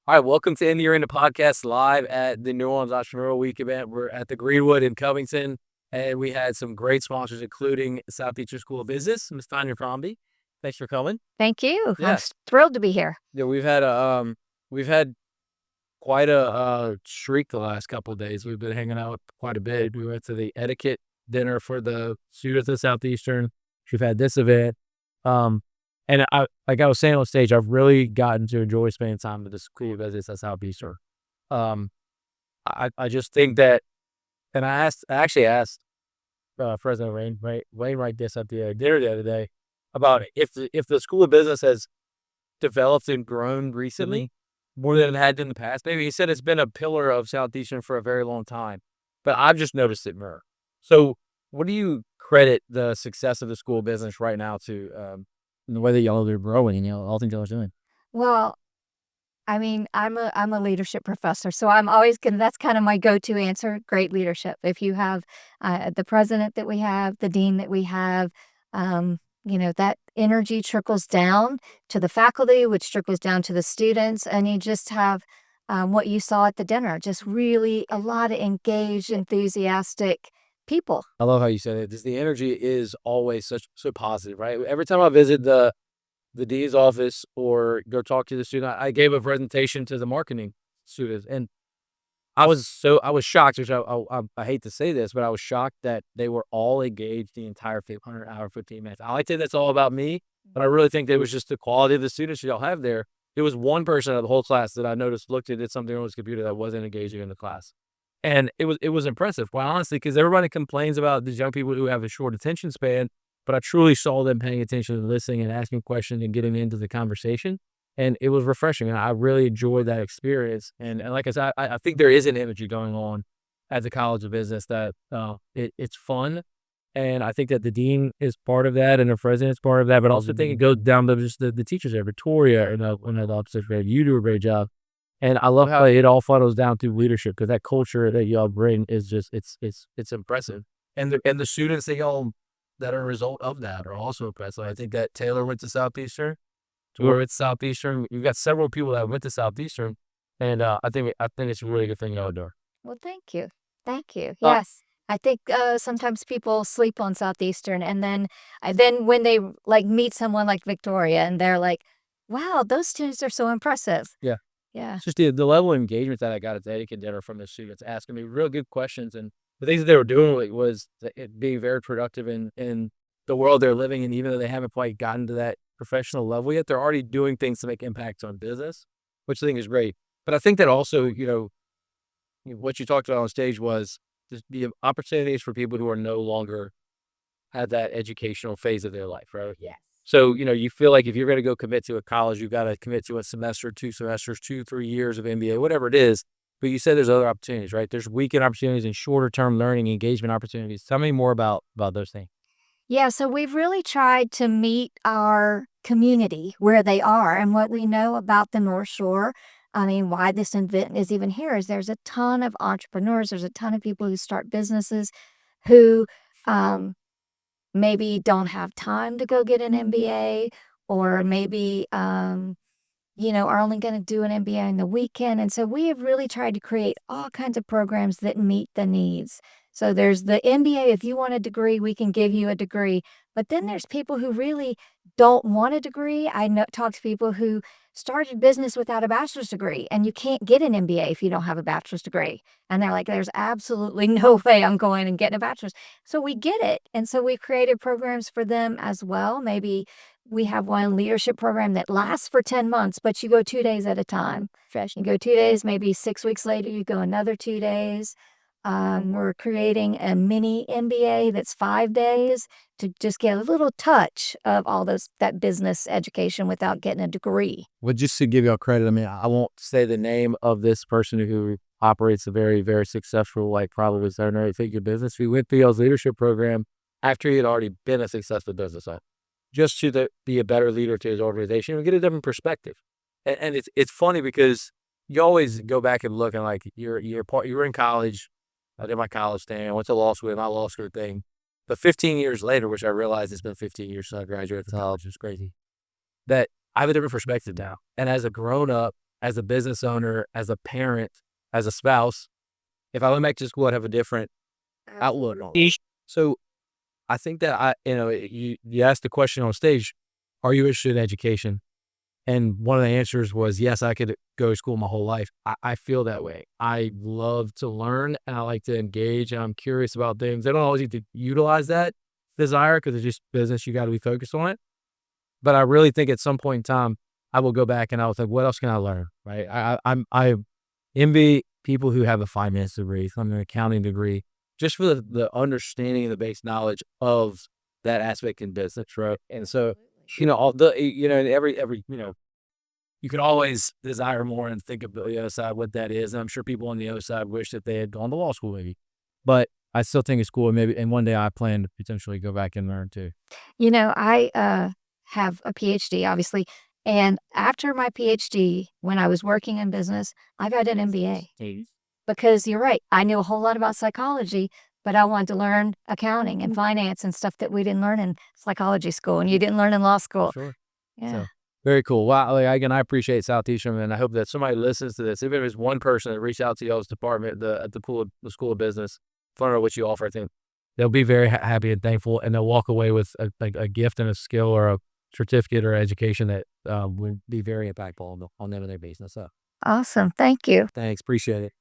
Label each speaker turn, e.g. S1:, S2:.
S1: All right, welcome to End Year in the Podcast live at the New Orleans Entrepreneurial Week event. We're at the Greenwood in Covington, and we had some great sponsors, including Southeastern School of Business, Ms. Tanya Fromby. Thanks for coming.
S2: Thank you. I'm
S1: Yeah,
S2: thrilled to be here.
S1: yeah, we've had quite a streak the last couple of days. We've been hanging out quite a bit. We went to the etiquette dinner for the students of Southeastern. We've had this event. Um, and like I was saying on stage, I've really gotten to enjoy spending time with the School of Business at Southeastern. Um, I just think that, and I actually asked President Wainwright this at the dinner the other day about if the School of Business has developed and grown recently more than it had in the past. Maybe he said it's been a pillar of Southeastern for a very long time, but I've just noticed it more. So, what do you credit the success of the School of Business right now to?
S3: The way that y'all are growing and all things y'all are doing.
S2: Well, I mean, I'm a leadership professor, so I'm always that's kind of my go-to answer, great leadership. If you have the president that we have, the dean that we have, that energy trickles down to the faculty, which trickles down to the students, and you just have what you saw at the dinner, just really a lot of engaged, enthusiastic people.
S1: I love how you said it. The energy is always so positive, right? Every time I visit the dean's office or go talk to the student, I gave a presentation to the marketing students, and I was shocked, which I hate to say this, but I was shocked that they were all engaged the entire 100-hour, 15 minutes. I like to think that's all about me, but I really think that it was just the quality of the students y'all have there. There was one person out of the whole class that I noticed looked at something on his computer that wasn't engaging in the class. And it was impressive, quite honestly, because everybody complains about these young people who have a short attention span, but I truly saw them paying attention and listening and asking questions and getting into the conversation. And it was refreshing. And I really enjoyed that experience. And like I said, I think there is an energy going on at the College of Business that it's fun. And I think that the dean is part of that and the president is part of that. But I also think it goes down to just the teachers there. Victoria and the opposite grade, you do a great job. And I love how it all funnels down to leadership, because that culture that y'all bring is just it's impressive. And the students that y'all that are a result of that are also impressive. I think that Taylor went to Southeastern. We're at Southeastern. We've got several people that went to Southeastern, and I think it's a really good thing y'all do.
S2: Well, thank you. Thank you. Yes. I think sometimes people sleep on Southeastern, and then when they meet someone like Victoria, and they're like, "Wow, those students are so impressive."
S1: Yeah.
S2: Yeah.
S1: It's just the level of engagement that I got at the etiquette dinner from the students, asking me real good questions, and the things that they were doing was it being very productive in the world they're living in. Even though they haven't quite gotten to that professional level yet, they're already doing things to make impacts on business, which I think is great. But I think that also, what you talked about on stage was the opportunities for people who are no longer at that educational phase of their life, right?
S2: Yes.
S1: So, you feel like if you're going to go commit to a college, you've got to commit to a semester, 2 semesters, 2, 3 years of MBA, whatever it is. But you said there's other opportunities, right? There's weekend opportunities and shorter term learning engagement opportunities. Tell me more about those things.
S2: Yeah, so we've really tried to meet our community where they are, and what we know about the North Shore. I mean, why this event is even here is there's a ton of entrepreneurs, there's a ton of people who start businesses who maybe don't have time to go get an MBA, or maybe are only going to do an MBA on the weekend. And so we have really tried to create all kinds of programs that meet the needs. So there's the MBA. If you want a degree, we can give you a degree. But then there's people who really don't want a degree. Talk to people who started business without a bachelor's degree, and you can't get an MBA if you don't have a bachelor's degree. And they're like, there's absolutely no way I'm going and getting a bachelor's. So we get it. And so we've created programs for them as well. Maybe we have one leadership program that lasts for 10 months, but you go 2 days at a time. You go 2 days, maybe 6 weeks later, you go another 2 days. We're creating a mini MBA that's 5 days to just get a little touch of all that business education without getting a degree.
S1: Well, just to give y'all credit, I mean, I won't say the name of this person who operates a very, very successful, probably 7 or 8 figure business. We went through y'all's leadership program after he had already been a successful business owner, just to be a better leader to his organization and get a different perspective. And it's funny because you always go back and look, and you were in college. I did my college thing. I went to law school, my law school thing. But 15 years later, which I realized it's been 15 years since I graduated from college, it's crazy, that I have a different perspective now. And as a grown-up, as a business owner, as a parent, as a spouse, if I went back to school, I'd have a different outlook on it. So I think that you asked the question on stage, are you interested in education? And one of the answers was, yes, I could go to school my whole life. I feel that way. I love to learn and I like to engage and I'm curious about things. I don't always need to utilize that desire because it's just business. You got to be focused on it. But I really think at some point in time, I will go back and I will think, what else can I learn? Right. I envy people who have a finance degree, some an accounting degree, just for the understanding and the base knowledge of that aspect in business. Right. And so, all the, and every, you could always desire more and think of the other side, what that is. And I'm sure people on the other side wish that they had gone to law school maybe, but I still think it's cool. And one day I plan to potentially go back and learn too.
S2: I have a PhD, obviously. And after my PhD, when I was working in business, I got an MBA because you're right. I knew a whole lot about psychology, but I wanted to learn accounting and finance and stuff that we didn't learn in psychology school and you didn't learn in law school.
S1: Sure.
S2: Yeah.
S1: So, very cool. Wow. Again, I appreciate Southeastern, and I hope that somebody listens to this. If it was one person that reached out to y'all's department at the School of Business, find out what you offer, I think they'll be very happy and thankful, and they'll walk away with a gift and a skill or a certificate or education that would be very impactful on them and their business. So,
S2: Awesome. Thank you.
S1: thanks. Appreciate it.